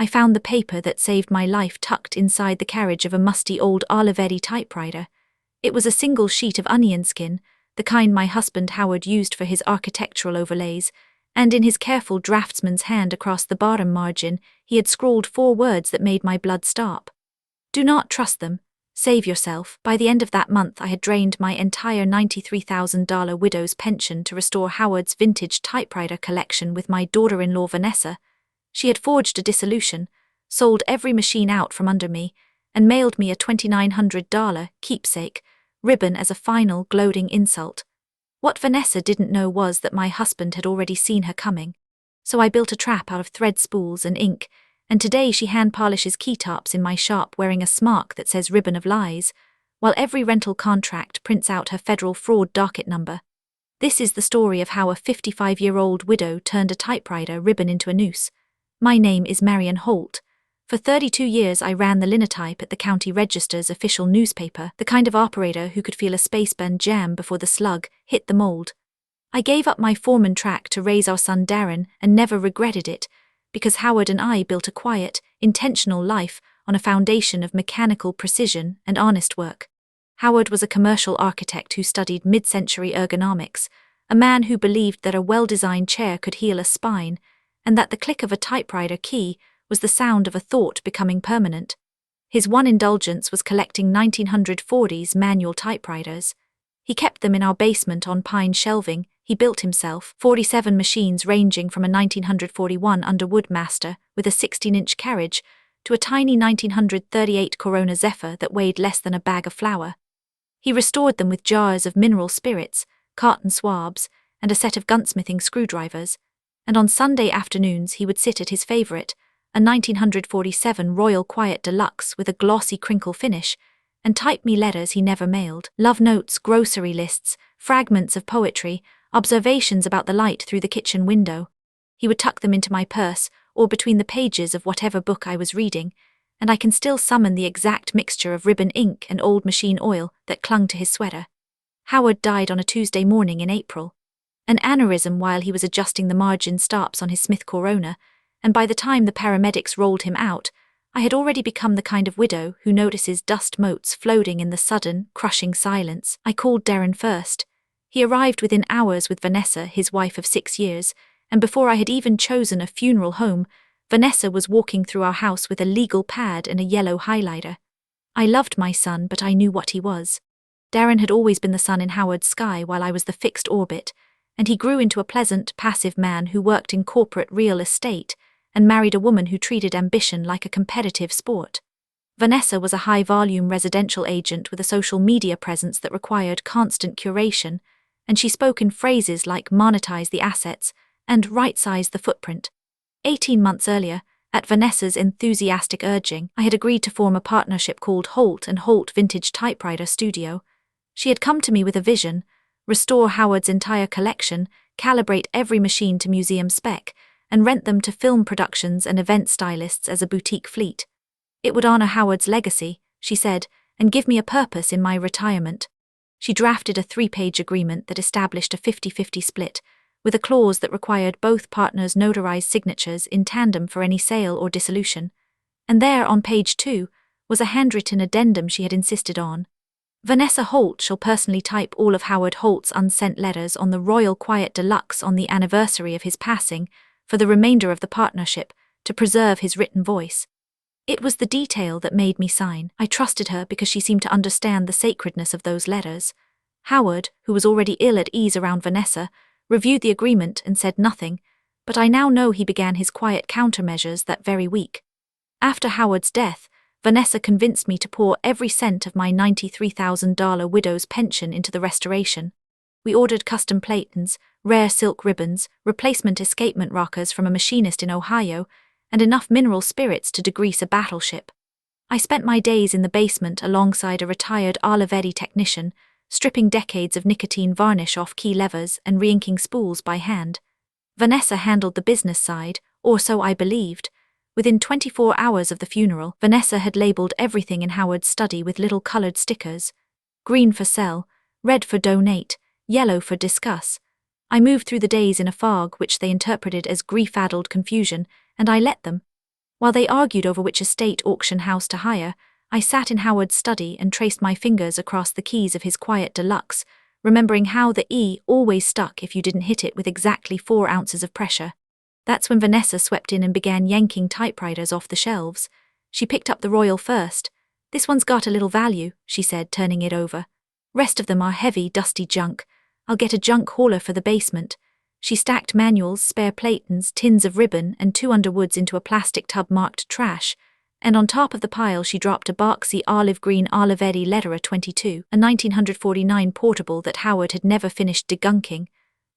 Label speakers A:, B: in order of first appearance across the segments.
A: I found the paper that saved my life tucked inside the carriage of a musty old Olivetti typewriter. It was a single sheet of onion skin, the kind my husband Howard used for his architectural overlays, and in his careful draftsman's hand across the bottom margin, he had scrawled 4 words that made my blood stop. Do not trust them. Save yourself. By the end of that month I had drained my entire $93,000 widow's pension to restore Howard's vintage typewriter collection with my daughter-in-law Vanessa. She had forged a dissolution, sold every machine out from under me, and mailed me a $2,900 keepsake ribbon as a final gloating insult. What Vanessa didn't know was that my husband had already seen her coming. So I built a trap out of thread spools and ink, and today she hand-polishes keytops in my shop wearing a smock that says Ribbon of Lies, while every rental contract prints out her federal fraud docket number. This is the story of how a 55-year-old widow turned a typewriter ribbon into a noose. My name is Marion Holt. For 32 years I ran the linotype at the County Register's official newspaper, the kind of operator who could feel a spaceburn jam before the slug hit the mold. I gave up my foreman track to raise our son Darren and never regretted it, because Howard and I built a quiet, intentional life on a foundation of mechanical precision and honest work. Howard was a commercial architect who studied mid-century ergonomics, a man who believed that a well-designed chair could heal a spine, and that the click of a typewriter key was the sound of a thought becoming permanent. His one indulgence was collecting 1940s manual typewriters. He kept them in our basement on pine shelving. He built himself 47 machines ranging from a 1941 Underwood Master with a 16-inch carriage to a tiny 1938 Corona Zephyr that weighed less than a bag of flour. He restored them with jars of mineral spirits, carton swabs, and a set of gunsmithing screwdrivers, and on Sunday afternoons he would sit at his favorite, a 1947 Royal Quiet Deluxe with a glossy crinkle finish, and type me letters he never mailed, love notes, grocery lists, fragments of poetry, observations about the light through the kitchen window. He would tuck them into my purse or between the pages of whatever book I was reading, and I can still summon the exact mixture of ribbon ink and old machine oil that clung to his sweater. Howard died on a Tuesday morning in April. An aneurysm while he was adjusting the margin stops on his Smith Corona, and by the time the paramedics rolled him out, I had already become the kind of widow who notices dust motes floating in the sudden, crushing silence. I called Darren first. He arrived within hours with Vanessa, his wife of 6 years, and before I had even chosen a funeral home, Vanessa was walking through our house with a legal pad and a yellow highlighter. I loved my son, but I knew what he was. Darren had always been the sun in Howard's sky while I was the fixed orbit, and he grew into a pleasant, passive man who worked in corporate real estate and married a woman who treated ambition like a competitive sport. Vanessa was a high-volume residential agent with a social media presence that required constant curation, and she spoke in phrases like monetize the assets and right-size the footprint. 18 months earlier, at Vanessa's enthusiastic urging, I had agreed to form a partnership called Holt & Holt Vintage Typewriter Studio. She had come to me with a vision: restore Howard's entire collection, calibrate every machine to museum spec, and rent them to film productions and event stylists as a boutique fleet. It would honor Howard's legacy, she said, and give me a purpose in my retirement. She drafted a 3-page agreement that established a 50-50 split, with a clause that required both partners' notarized signatures in tandem for any sale or dissolution. And there, on page 2, was a handwritten addendum she had insisted on. Vanessa Holt shall personally type all of Howard Holt's unsent letters on the Royal Quiet Deluxe on the anniversary of his passing, for the remainder of the partnership, to preserve his written voice. It was the detail that made me sign. I trusted her because she seemed to understand the sacredness of those letters. Howard, who was already ill at ease around Vanessa, reviewed the agreement and said nothing, but I now know he began his quiet countermeasures that very week. After Howard's death, Vanessa convinced me to pour every cent of my $93,000 widow's pension into the restoration. We ordered custom platens, rare silk ribbons, replacement escapement rockers from a machinist in Ohio, and enough mineral spirits to degrease a battleship. I spent my days in the basement alongside a retired Olivetti technician, stripping decades of nicotine varnish off key levers and re-inking spools by hand. Vanessa handled the business side, or so I believed. Within 24 hours of the funeral, Vanessa had labeled everything in Howard's study with little colored stickers: green for sell, red for donate, yellow for discuss. I moved through the days in a fog which they interpreted as grief-addled confusion, and I let them. While they argued over which estate auction house to hire, I sat in Howard's study and traced my fingers across the keys of his quiet deluxe, remembering how the E always stuck if you didn't hit it with exactly 4 ounces of pressure. That's when Vanessa swept in and began yanking typewriters off the shelves. She picked up the Royal first. "This one's got a little value," she said, turning it over. "Rest of them are heavy, dusty junk. I'll get a junk hauler for the basement." She stacked manuals, spare platens, tins of ribbon, and 2 underwoods into a plastic tub marked trash, and on top of the pile she dropped a boxy olive-green Olivetti Letterer 22, a 1949 portable that Howard had never finished degunking.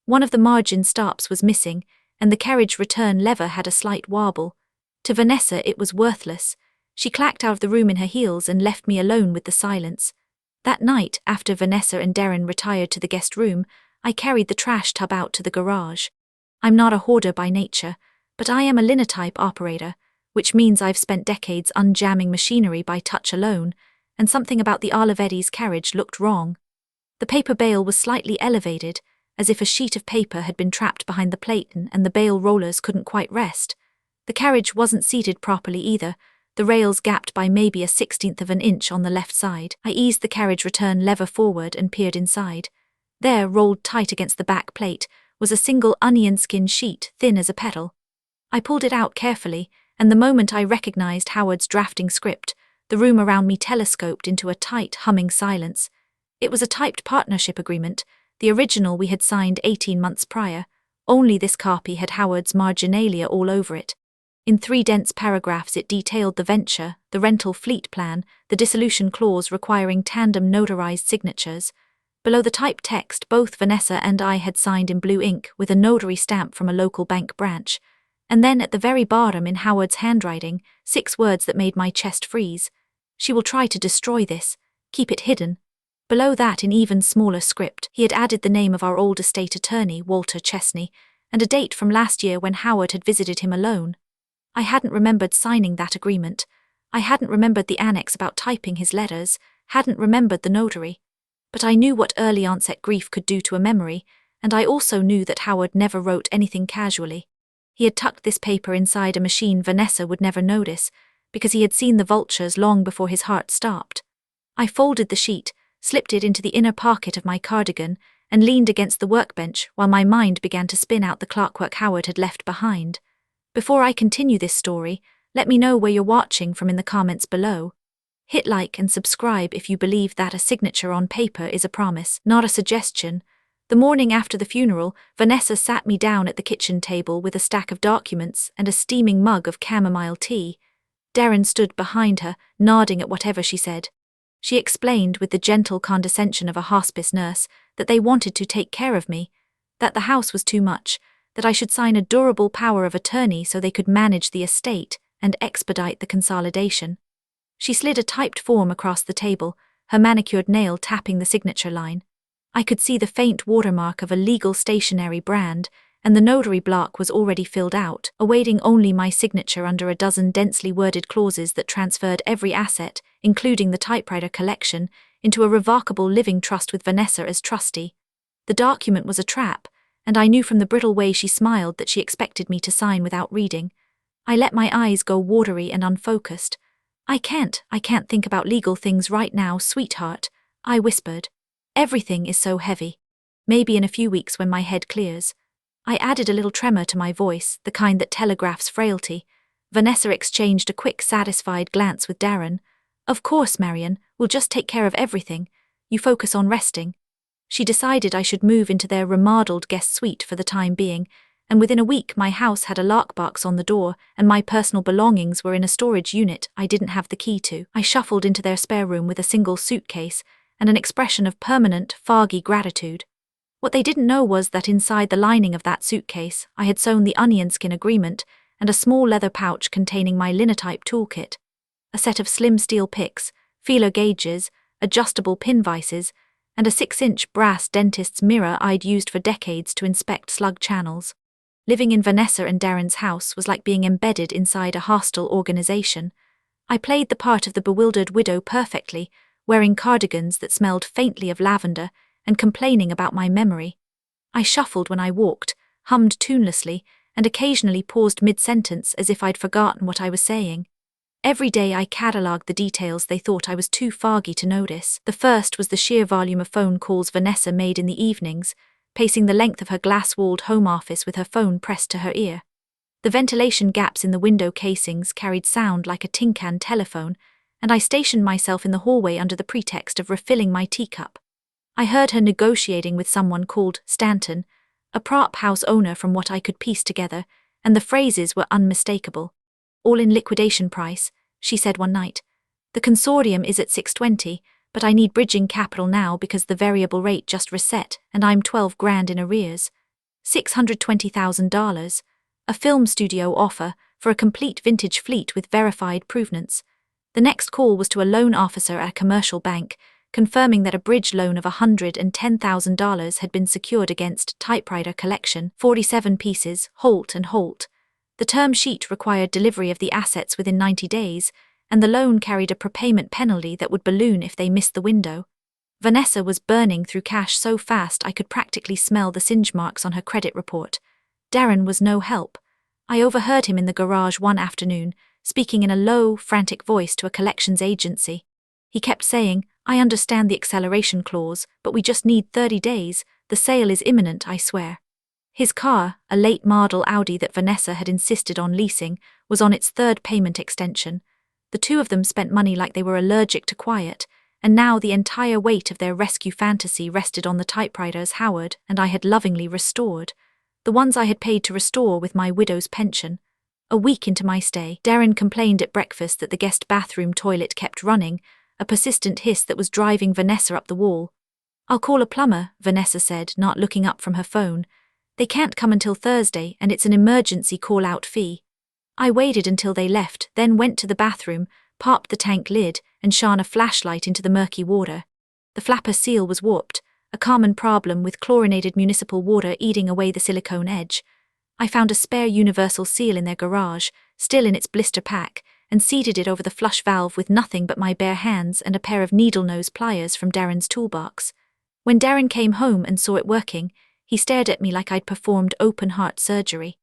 A: One of the margin stops was missing, and the carriage return lever had a slight wobble. To Vanessa it was worthless. She clacked out of the room in her heels and left me alone with the silence. That night, after Vanessa and Darren retired to the guest room, I carried the trash tub out to the garage. I'm not a hoarder by nature, but I am a linotype operator, which means I've spent decades unjamming machinery by touch alone, and something about the Olivetti's carriage looked wrong. The paper bale was slightly elevated, as if a sheet of paper had been trapped behind the platen and the bale rollers couldn't quite rest. The carriage wasn't seated properly either, the rails gapped by maybe a 1/16 of an inch on the left side. I eased the carriage return lever forward and peered inside. There, rolled tight against the back plate, was a single onion skin sheet, thin as a petal. I pulled it out carefully, and the moment I recognized Howard's drafting script, the room around me telescoped into a tight, humming silence. It was a typed partnership agreement, the original we had signed 18 months prior. Only this copy had Howard's marginalia all over it. In 3 dense paragraphs it detailed the venture, the rental fleet plan, the dissolution clause requiring tandem notarized signatures. Below the typed text, both Vanessa and I had signed in blue ink with a notary stamp from a local bank branch. And then at the very bottom in Howard's handwriting, 6 words that made my chest freeze. "She will try to destroy this. Keep it hidden." Below that, in even smaller script, he had added the name of our old estate attorney, Walter Chesney, and a date from last year when Howard had visited him alone. I hadn't remembered signing that agreement. I hadn't remembered the annex about typing his letters, hadn't remembered the notary. But I knew what early onset grief could do to a memory, and I also knew that Howard never wrote anything casually. He had tucked this paper inside a machine Vanessa would never notice, because he had seen the vultures long before his heart stopped. I folded the sheet, slipped it into the inner pocket of my cardigan, and leaned against the workbench while my mind began to spin out the clockwork Howard had left behind. Before I continue this story, let me know where you're watching from in the comments below. Hit like and subscribe if you believe that a signature on paper is a promise, not a suggestion. The morning after the funeral, Vanessa sat me down at the kitchen table with a stack of documents and a steaming mug of chamomile tea. Darren stood behind her, nodding at whatever she said. She explained with the gentle condescension of a hospice nurse that they wanted to take care of me, that the house was too much, that I should sign a durable power of attorney so they could manage the estate and expedite the consolidation. She slid a typed form across the table, her manicured nail tapping the signature line. I could see the faint watermark of a legal stationery brand, and the notary block was already filled out, awaiting only my signature under a dozen densely worded clauses that transferred every asset, including the typewriter collection, into a revocable living trust with Vanessa as trustee. The document was a trap, and I knew from the brittle way she smiled that she expected me to sign without reading. I let my eyes go watery and unfocused. I can't think about legal things right now, sweetheart," I whispered. "Everything is so heavy. Maybe in a few weeks when my head clears." I added a little tremor to my voice, the kind that telegraphs frailty. Vanessa exchanged a quick, satisfied glance with Darren. "Of course, Marion, we'll just take care of everything. You focus on resting." She decided I should move into their remodeled guest suite for the time being, and within a week my house had a lockbox on the door and my personal belongings were in a storage unit I didn't have the key to. I shuffled into their spare room with a single suitcase and an expression of permanent, foggy gratitude. What they didn't know was that inside the lining of that suitcase I had sewn the onion skin agreement and a small leather pouch containing my linotype toolkit, a set of slim steel picks, feeler gauges, adjustable pin vices, and a 6-inch brass dentist's mirror I'd used for decades to inspect slug channels. Living in Vanessa and Darren's house was like being embedded inside a hostile organization. I played the part of the bewildered widow perfectly, wearing cardigans that smelled faintly of lavender and complaining about my memory. I shuffled when I walked, hummed tunelessly, and occasionally paused mid-sentence as if I'd forgotten what I was saying. Every day I catalogued the details they thought I was too foggy to notice. The first was the sheer volume of phone calls Vanessa made in the evenings, pacing the length of her glass-walled home office with her phone pressed to her ear. The ventilation gaps in the window casings carried sound like a tin can telephone, and I stationed myself in the hallway under the pretext of refilling my teacup. I heard her negotiating with someone called Stanton, a prop house owner from what I could piece together, and the phrases were unmistakable. "All in liquidation price," she said one night. "The consortium is at 620, but I need bridging capital now because the variable rate just reset and I'm 12 grand in arrears. $620,000. A film studio offer for a complete vintage fleet with verified provenance." The next call was to a loan officer at a commercial bank, confirming that a bridge loan of $110,000 had been secured against Typewriter collection, 47 pieces, Holt & Holt. The term sheet required delivery of the assets within 90 days, and the loan carried a prepayment penalty that would balloon if they missed the window. Vanessa was burning through cash so fast I could practically smell the singe marks on her credit report. Darren was no help. I overheard him in the garage one afternoon, speaking in a low, frantic voice to a collections agency. He kept saying, "I understand the acceleration clause, but we just need 30 days. The sale is imminent, I swear." His car, a late-model Audi that Vanessa had insisted on leasing, was on its third payment extension. The two of them spent money like they were allergic to quiet, and now the entire weight of their rescue fantasy rested on the typewriters Howard and I had lovingly restored. The ones I had paid to restore with my widow's pension. A week into my stay, Darren complained at breakfast that the guest bathroom toilet kept running, a persistent hiss that was driving Vanessa up the wall. "I'll call a plumber," Vanessa said, not looking up from her phone. "They can't come until Thursday, and it's an emergency call-out fee." I waited until they left, then went to the bathroom, popped the tank lid, and shone a flashlight into the murky water. The flapper seal was warped, a common problem with chlorinated municipal water eating away the silicone edge. I found a spare universal seal in their garage, still in its blister pack, and seated it over the flush valve with nothing but my bare hands and a pair of needle-nose pliers from Darren's toolbox. When Darren came home and saw it working, he stared at me like I'd performed open-heart surgery.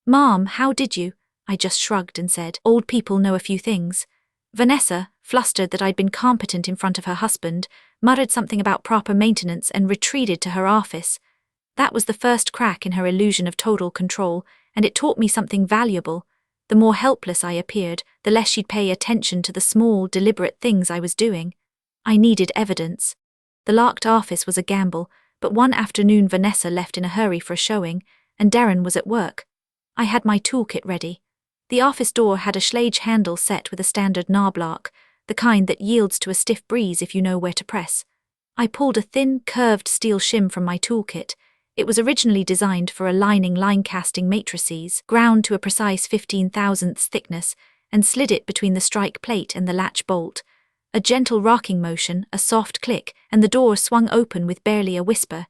A: "Mom, how did you?" I just shrugged and said, "Old people know a few things." Vanessa, flustered that I'd been competent in front of her husband, muttered something about proper maintenance and retreated to her office. That was the first crack in her illusion of total control, and it taught me something valuable. The more helpless I appeared, the less she'd pay attention to the small, deliberate things I was doing. I needed evidence. The locked office was a gamble, but one afternoon Vanessa left in a hurry for a showing, and Darren was at work. I had my toolkit ready. The office door had a Schlage handle set with a standard knob lock, the kind that yields to a stiff breeze if you know where to press. I pulled a thin, curved steel shim from my toolkit. It was originally designed for aligning line-casting matrices, ground to a precise 15,000ths thickness, and slid it between the strike plate and the latch bolt. A gentle rocking motion, a soft click, and the door swung open with barely a whisper.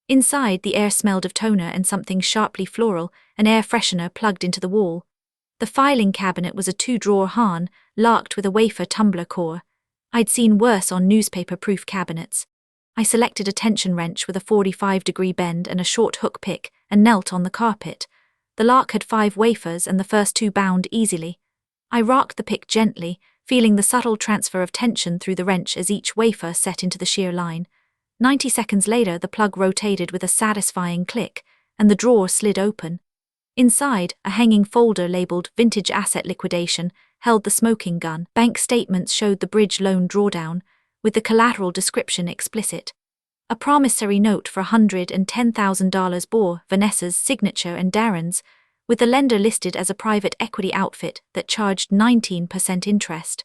A: Inside, the air smelled of toner and something sharply floral, an air freshener plugged into the wall. The filing cabinet was a 2-drawer Hahn, locked with a wafer tumbler core. I'd seen worse on newspaper-proof cabinets. I selected a tension wrench with a 45-degree bend and a short hook pick and knelt on the carpet. The lock had 5 wafers and the first 2 bound easily. I rocked the pick gently, feeling the subtle transfer of tension through the wrench as each wafer set into the shear line. 90 seconds later, the plug rotated with a satisfying click, and the drawer slid open. Inside, a hanging folder labeled Vintage Asset Liquidation held the smoking gun. Bank statements showed the bridge loan drawdown, with the collateral description explicit. A promissory note for $110,000 bore Vanessa's signature and Darren's, with the lender listed as a private equity outfit that charged 19% interest.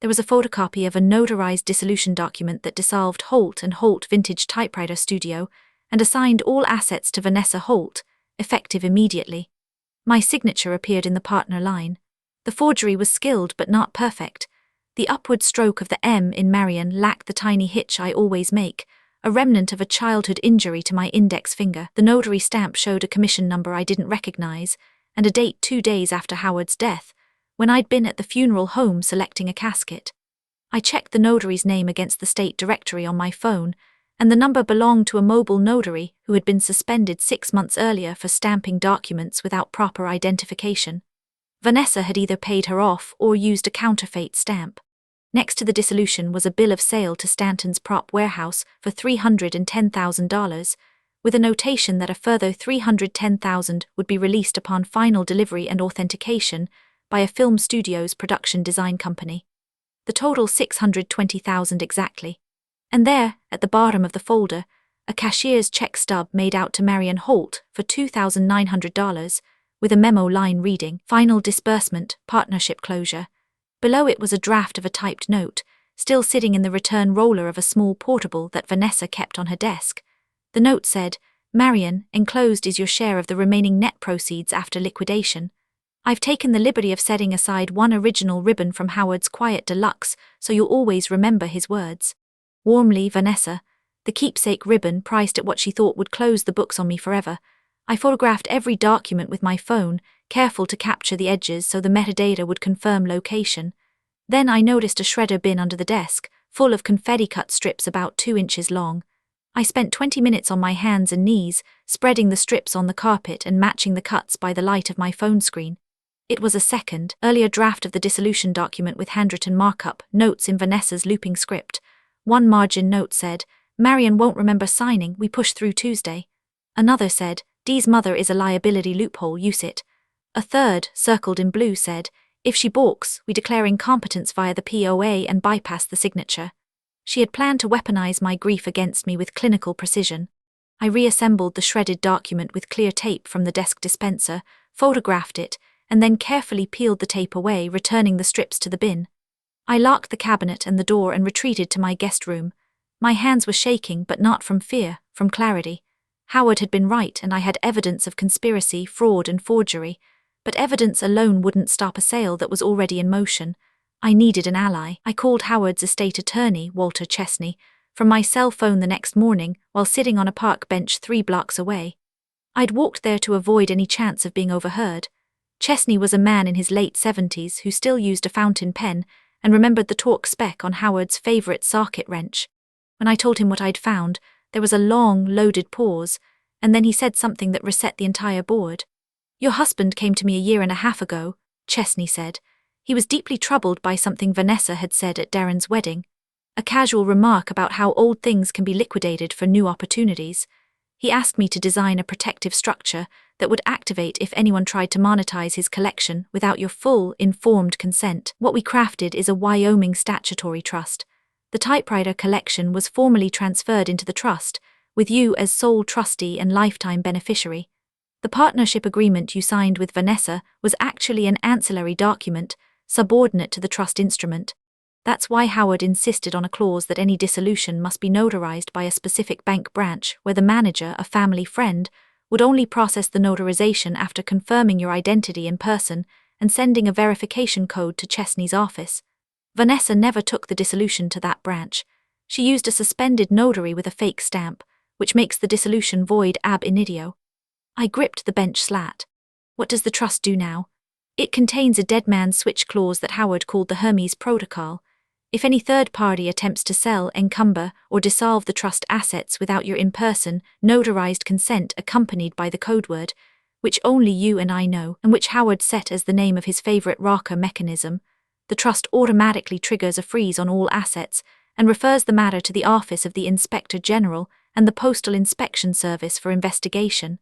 A: There was a photocopy of a notarized dissolution document that dissolved Holt & Holt Vintage Typewriter Studio and assigned all assets to Vanessa Holt, effective immediately. My signature appeared in the partner line. The forgery was skilled but not perfect. The upward stroke of the M in Marion lacked the tiny hitch I always make, a remnant of a childhood injury to my index finger. The notary stamp showed a commission number I didn't recognize, and a date 2 days after Howard's death, when I'd been at the funeral home selecting a casket. I checked the notary's name against the state directory on my phone, and the number belonged to a mobile notary who had been suspended 6 months earlier for stamping documents without proper identification. Vanessa had either paid her off or used a counterfeit stamp. Next to the dissolution was a bill of sale to Stanton's prop warehouse for $310,000, with a notation that a further $310,000 would be released upon final delivery and authentication by a film studio's production design company. The total $620,000 exactly. And there, at the bottom of the folder, a cashier's check stub made out to Marion Holt for $2,900, with a memo line reading, "Final disbursement, partnership closure." Below it was a draft of a typed note, still sitting in the return roller of a small portable that Vanessa kept on her desk. The note said, "Marion, enclosed is your share of the remaining net proceeds after liquidation. I've taken the liberty of setting aside one original ribbon from Howard's Quiet Deluxe, so you'll always remember his words. Warmly, Vanessa." The keepsake ribbon priced at what she thought would close the books on me forever. I photographed every document with my phone, careful to capture the edges so the metadata would confirm location. Then I noticed a shredder bin under the desk, full of confetti-cut strips about 2 inches long. I spent 20 minutes on my hands and knees, spreading the strips on the carpet and matching the cuts by the light of my phone screen. It was a second, earlier draft of the dissolution document with handwritten markup, notes in Vanessa's looping script. One margin note said, "Marion won't remember signing, we push through Tuesday." Another said, "Dee's mother is a liability loophole, use it." A third, circled in blue, said, "If she balks, we declare incompetence via the POA and bypass the signature." She had planned to weaponize my grief against me with clinical precision. I reassembled the shredded document with clear tape from the desk dispenser, photographed it, and then carefully peeled the tape away, returning the strips to the bin. I locked the cabinet and the door and retreated to my guest room. My hands were shaking, but not from fear, from clarity. Howard had been right, and I had evidence of conspiracy, fraud, and forgery. But evidence alone wouldn't stop a sale that was already in motion. I needed an ally. I called Howard's estate attorney, Walter Chesney, from my cell phone the next morning while sitting on a park bench 3 blocks away. I'd walked there to avoid any chance of being overheard. Chesney was a man in his late 70s who still used a fountain pen and remembered the torque spec on Howard's favorite socket wrench. When I told him what I'd found, there was a long, loaded pause, and then he said something that reset the entire board. "Your husband came to me 1.5 years ago," Chesney said. "He was deeply troubled by something Vanessa had said at Darren's wedding. A casual remark about how old things can be liquidated for new opportunities. He asked me to design a protective structure that would activate if anyone tried to monetize his collection without your full, informed consent. What we crafted is a Wyoming statutory trust. The typewriter collection was formally transferred into the trust, with you as sole trustee and lifetime beneficiary. The partnership agreement you signed with Vanessa was actually an ancillary document, subordinate to the trust instrument. That's why Howard insisted on a clause that any dissolution must be notarized by a specific bank branch where the manager, a family friend, would only process the notarization after confirming your identity in person and sending a verification code to Chesney's office. Vanessa never took the dissolution to that branch. She used a suspended notary with a fake stamp, which makes the dissolution void ab initio. I gripped the bench slat. What does the trust do now? It contains a dead man's switch clause that Howard called the Hermes Protocol. If any third party attempts to sell, encumber, or dissolve the trust assets without your in-person, notarized consent accompanied by the code word, which only you and I know, and which Howard set as the name of his favorite rocker mechanism, the trust automatically triggers a freeze on all assets and refers the matter to the Office of the Inspector General and the Postal Inspection Service for investigation.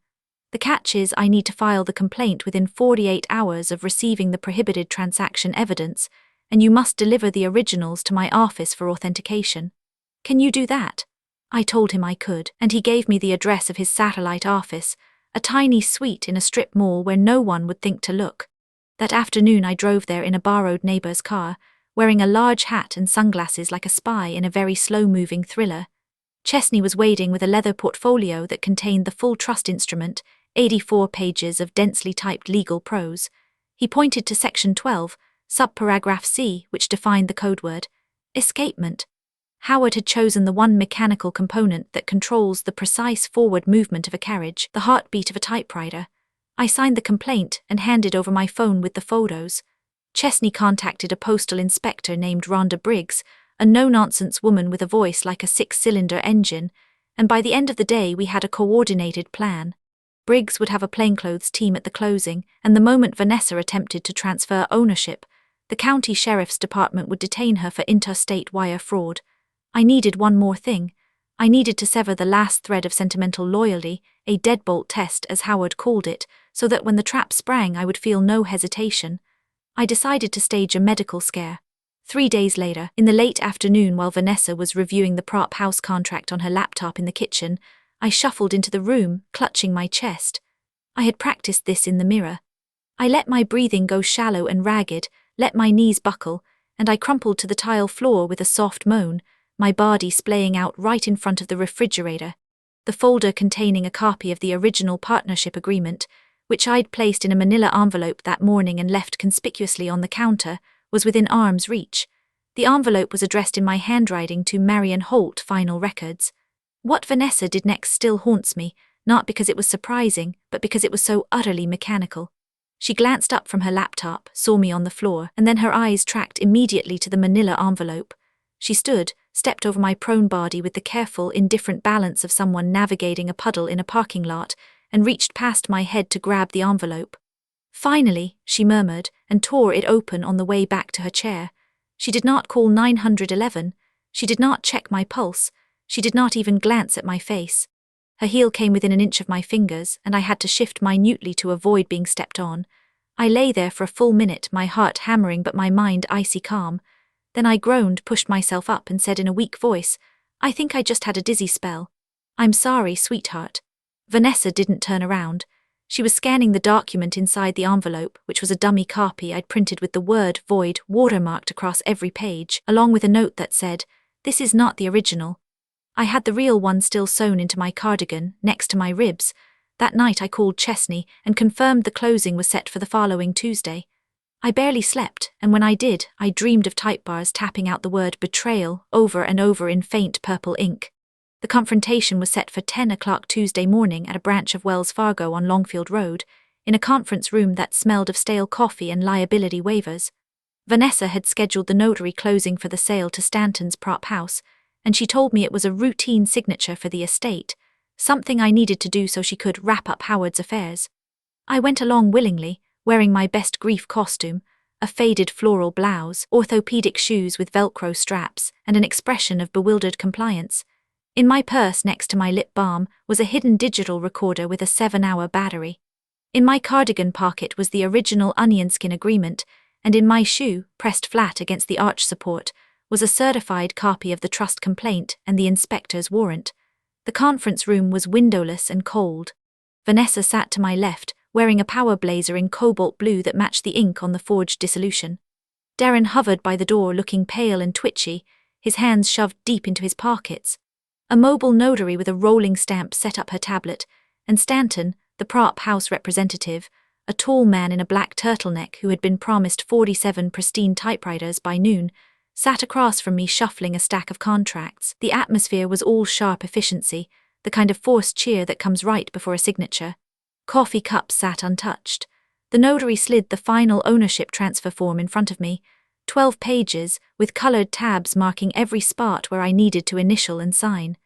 A: The catch is I need to file the complaint within 48 hours of receiving the prohibited transaction evidence, and you must deliver the originals to my office for authentication. Can you do that? I told him I could, and he gave me the address of his satellite office, a tiny suite in a strip mall where no one would think to look. That afternoon I drove there in a borrowed neighbor's car, wearing a large hat and sunglasses like a spy in a very slow-moving thriller. Chesney was waiting with a leather portfolio that contained the full trust instrument, 84 pages of densely typed legal prose. He pointed to Section 12, subparagraph C, which defined the code word, escapement. Howard had chosen the one mechanical component that controls the precise forward movement of a carriage, the heartbeat of a typewriter. I signed the complaint and handed over my phone with the photos. Chesney contacted a postal inspector named Rhonda Briggs, a no-nonsense woman with a voice like a 6-cylinder engine, and by the end of the day we had a coordinated plan. Briggs would have a plainclothes team at the closing, and the moment Vanessa attempted to transfer ownership, the county sheriff's department would detain her for interstate wire fraud. I needed one more thing. I needed to sever the last thread of sentimental loyalty, a deadbolt test as Howard called it, so that when the trap sprang I would feel no hesitation. I decided to stage a medical scare. 3 days later, in the late afternoon while Vanessa was reviewing the prop house contract on her laptop in the kitchen, I shuffled into the room, clutching my chest. I had practiced this in the mirror. I let my breathing go shallow and ragged, let my knees buckle, and I crumpled to the tile floor with a soft moan, my body splaying out right in front of the refrigerator. The folder containing a copy of the original partnership agreement, which I'd placed in a manila envelope that morning and left conspicuously on the counter, was within arm's reach. The envelope was addressed in my handwriting to Marion Holt Final Records. What Vanessa did next still haunts me, not because it was surprising, but because it was so utterly mechanical. She glanced up from her laptop, saw me on the floor, and then her eyes tracked immediately to the manila envelope. She stood, stepped over my prone body with the careful, indifferent balance of someone navigating a puddle in a parking lot, and reached past my head to grab the envelope. "Finally," she murmured, and tore it open on the way back to her chair. She did not call 911. She did not check my pulse. She did not even glance at my face. Her heel came within an inch of my fingers, and I had to shift minutely to avoid being stepped on. I lay there for a full minute, my heart hammering but my mind icy calm. Then I groaned, pushed myself up, and said in a weak voice, "I think I just had a dizzy spell. I'm sorry, sweetheart." Vanessa didn't turn around. She was scanning the document inside the envelope, which was a dummy copy I'd printed with the word void watermarked across every page, along with a note that said, "This is not the original." I had the real one still sewn into my cardigan, next to my ribs. That night I called Chesney and confirmed the closing was set for the following Tuesday. I barely slept, and when I did, I dreamed of type bars tapping out the word betrayal over and over in faint purple ink. The confrontation was set for 10 o'clock Tuesday morning at a branch of Wells Fargo on Longfield Road, in a conference room that smelled of stale coffee and liability waivers. Vanessa had scheduled the notary closing for the sale to Stanton's prop house, and she told me it was a routine signature for the estate, something I needed to do so she could wrap up Howard's affairs. I went along willingly, wearing my best grief costume, a faded floral blouse, orthopedic shoes with Velcro straps, and an expression of bewildered compliance. In my purse next to my lip balm was a hidden digital recorder with a 7-hour battery. In my cardigan pocket was the original onion skin agreement, and in my shoe, pressed flat against the arch support, was a certified copy of the trust complaint and the inspector's warrant. The conference room was windowless and cold. Vanessa sat to my left, wearing a power blazer in cobalt blue that matched the ink on the forged dissolution. Darren hovered by the door looking pale and twitchy, his hands shoved deep into his pockets. A mobile notary with a rolling stamp set up her tablet, and Stanton, the prop house representative, a tall man in a black turtleneck who had been promised 47 pristine typewriters by noon, sat across from me shuffling a stack of contracts. The atmosphere was all sharp efficiency, the kind of forced cheer that comes right before a signature. Coffee cups sat untouched. The notary slid the final ownership transfer form in front of me, 12 pages, with colored tabs marking every spot where I needed to initial and sign.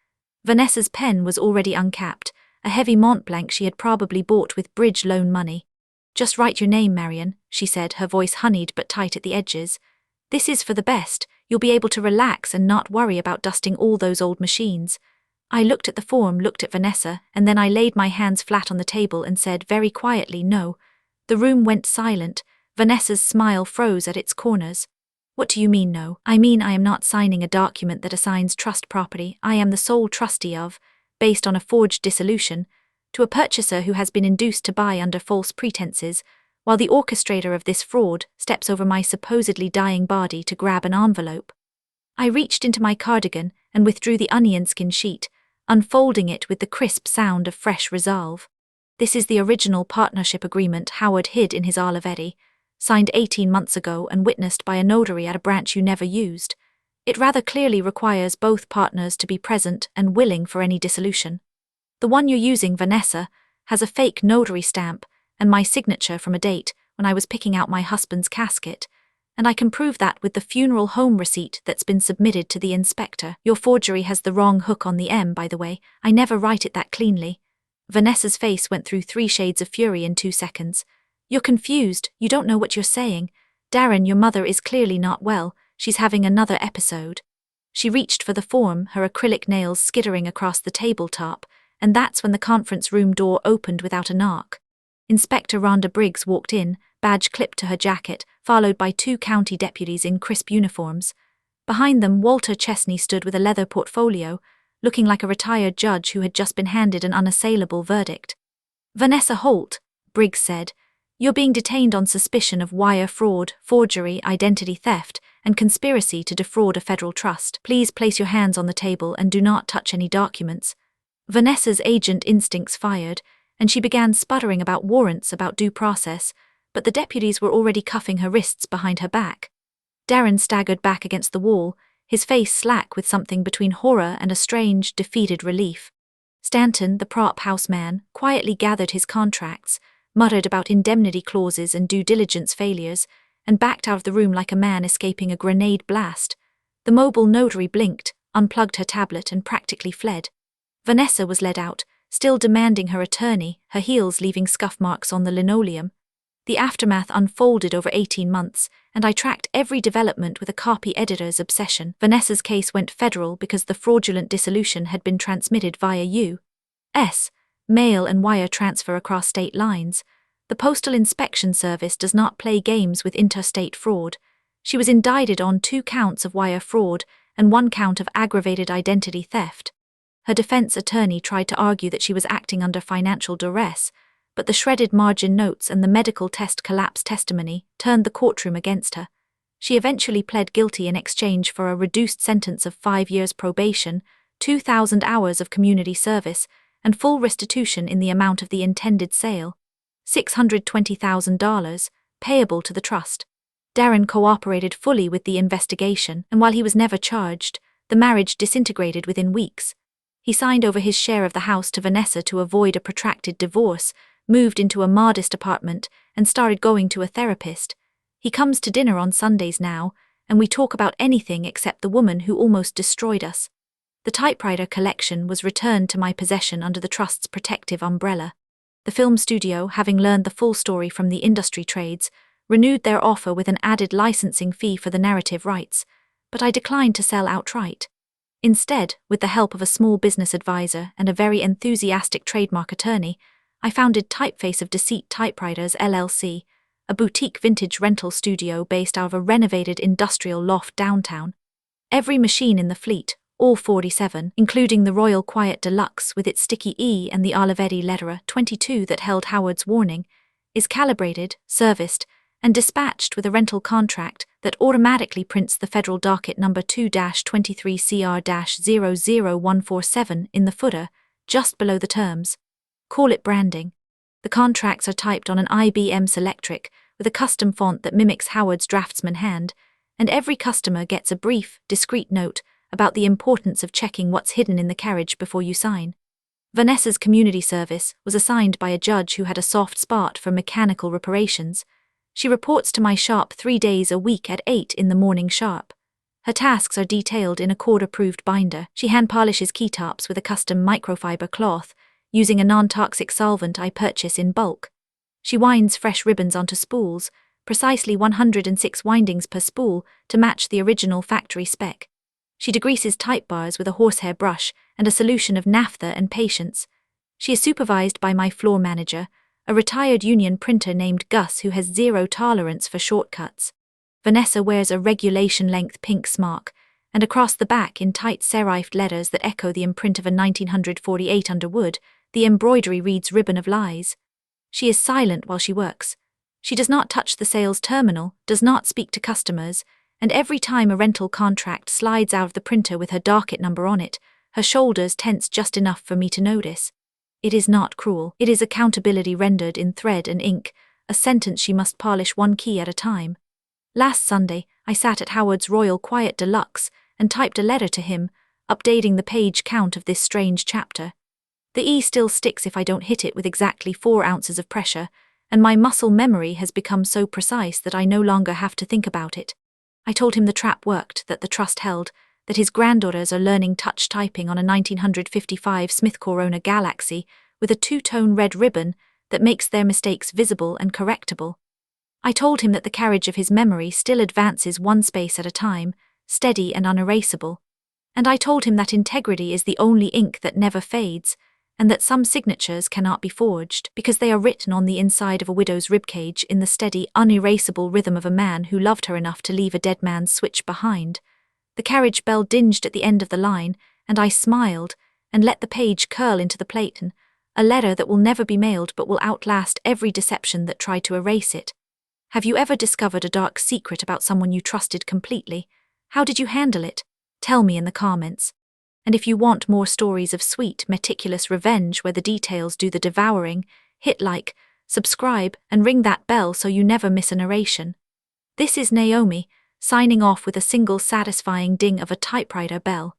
A: Vanessa's pen was already uncapped, a heavy Mont Blanc she had probably bought with bridge loan money. "Just write your name, Marion," she said, her voice honeyed but tight at the edges. "This is for the best. You'll be able to relax and not worry about dusting all those old machines." I looked at the form, looked at Vanessa, and then I laid my hands flat on the table and said very quietly, "No." The room went silent. Vanessa's smile froze at its corners. "What do you mean, no?" "I mean I am not signing a document that assigns trust property I am the sole trustee of, based on a forged dissolution, to a purchaser who has been induced to buy under false pretenses, while the orchestrator of this fraud steps over my supposedly dying body to grab an envelope." I reached into my cardigan and withdrew the onion skin sheet, unfolding it with the crisp sound of fresh resolve. "This is the original partnership agreement Howard hid in his Olivetti, signed 18 months ago and witnessed by a notary at a branch you never used. It rather clearly requires both partners to be present and willing for any dissolution. The one you're using, Vanessa, has a fake notary stamp and my signature from a date when I was picking out my husband's casket, And I can prove that with the funeral home receipt that's been submitted to the inspector. Your forgery has the wrong hook on the M, by the way. I never write it that cleanly. Vanessa's face went through 3 shades of fury in 2 seconds. You're confused. You don't know what you're saying. Darren, your mother is clearly not well. She's having another episode. She reached for the form, her acrylic nails skittering across the tabletop, and that's when the conference room door opened without a knock. Inspector Rhonda Briggs walked in, badge clipped to her jacket, followed by 2 county deputies in crisp uniforms. Behind them, Walter Chesney stood with a leather portfolio, looking like a retired judge who had just been handed an unassailable verdict. Vanessa Holt, Briggs said, you're being detained on suspicion of wire fraud, forgery, identity theft, and conspiracy to defraud a federal trust. Please place your hands on the table and do not touch any documents. Vanessa's agent instincts fired, and she began sputtering about warrants, about due process, but the deputies were already cuffing her wrists behind her back. Darren staggered back against the wall, his face slack with something between horror and a strange, defeated relief. Stanton, the prop house man, quietly gathered his contracts, muttered about indemnity clauses and due diligence failures, and backed out of the room like a man escaping a grenade blast. The mobile notary blinked, unplugged her tablet, and practically fled. Vanessa was led out, still demanding her attorney, her heels leaving scuff marks on the linoleum. The aftermath unfolded over 18 months, and I tracked every development with a copy editor's obsession. Vanessa's case went federal because the fraudulent dissolution had been transmitted via U.S. mail and wire transfer across state lines. The Postal Inspection Service does not play games with interstate fraud. She was indicted on 2 counts of wire fraud and 1 count of aggravated identity theft. Her defense attorney tried to argue that she was acting under financial duress, but the shredded margin notes and the medical test collapse testimony turned the courtroom against her. She eventually pled guilty in exchange for a reduced sentence of 5 years probation, 2,000 hours of community service, and full restitution in the amount of the intended sale, $620,000, payable to the trust. Darren cooperated fully with the investigation, and while he was never charged, the marriage disintegrated within weeks. He signed over his share of the house to Vanessa to avoid a protracted divorce, moved into a modest apartment, and started going to a therapist. He comes to dinner on Sundays now, and we talk about anything except the woman who almost destroyed us. The typewriter collection was returned to my possession under the trust's protective umbrella. The film studio, having learned the full story from the industry trades, renewed their offer with an added licensing fee for the narrative rights, but I declined to sell outright. Instead, with the help of a small business advisor and a very enthusiastic trademark attorney, I founded Typeface of Deceit Typewriters LLC, a boutique vintage rental studio based out of a renovated industrial loft downtown. Every machine in the fleet, all 47, including the Royal Quiet Deluxe with its sticky E and the Olivetti Letterer 22 that held Howard's warning, is calibrated, serviced, and dispatched with a rental contract that automatically prints the federal docket number 2-23CR-00147 in the footer, just below the terms. Call it branding. The contracts are typed on an IBM Selectric with a custom font that mimics Howard's draftsman hand, and every customer gets a brief, discreet note about the importance of checking what's hidden in the carriage before you sign. Vanessa's community service was assigned by a judge who had a soft spot for mechanical reparations. She reports to my shop 3 days a week at 8 in the morning sharp. Her tasks are detailed in a court-approved binder. She hand-polishes keytops with a custom microfiber cloth, using a non-toxic solvent I purchase in bulk. She winds fresh ribbons onto spools, precisely 106 windings per spool to match the original factory spec. She degreases type bars with a horsehair brush and a solution of naphtha and patience. She is supervised by my floor manager, a retired union printer named Gus who has 0 tolerance for shortcuts. Vanessa wears a regulation-length pink smock, and across the back in tight serifed letters that echo the imprint of a 1948 Underwood, the embroidery reads Ribbon of Lies. She is silent while she works. She does not touch the sales terminal, does not speak to customers, and every time a rental contract slides out of the printer with her docket number on it, her shoulders tense just enough for me to notice. It is not cruel. It is accountability rendered in thread and ink, a sentence she must polish 1 key at a time. Last Sunday, I sat at Howard's Royal Quiet Deluxe and typed a letter to him, updating the page count of this strange chapter. The E still sticks if I don't hit it with exactly 4 ounces of pressure, and my muscle memory has become so precise that I no longer have to think about it. I told him the trap worked, that the trust held, that his granddaughters are learning touch typing on a 1955 Smith Corona Galaxy with a two-tone red ribbon that makes their mistakes visible and correctable. I told him that the carriage of his memory still advances one space at a time, steady and unerasable. And I told him that integrity is the only ink that never fades, and that some signatures cannot be forged because they are written on the inside of a widow's ribcage in the steady, unerasable rhythm of a man who loved her enough to leave a dead man's switch behind. The carriage bell dinged at the end of the line, and I smiled and let the page curl into the plate, a letter that will never be mailed but will outlast every deception that tried to erase it. Have you ever discovered a dark secret about someone you trusted completely? How did you handle it? Tell me in the comments. And if you want more stories of sweet, meticulous revenge where the details do the devouring, hit like, subscribe, and ring that bell so you never miss a narration. This is Naomi, signing off with a single satisfying ding of a typewriter bell.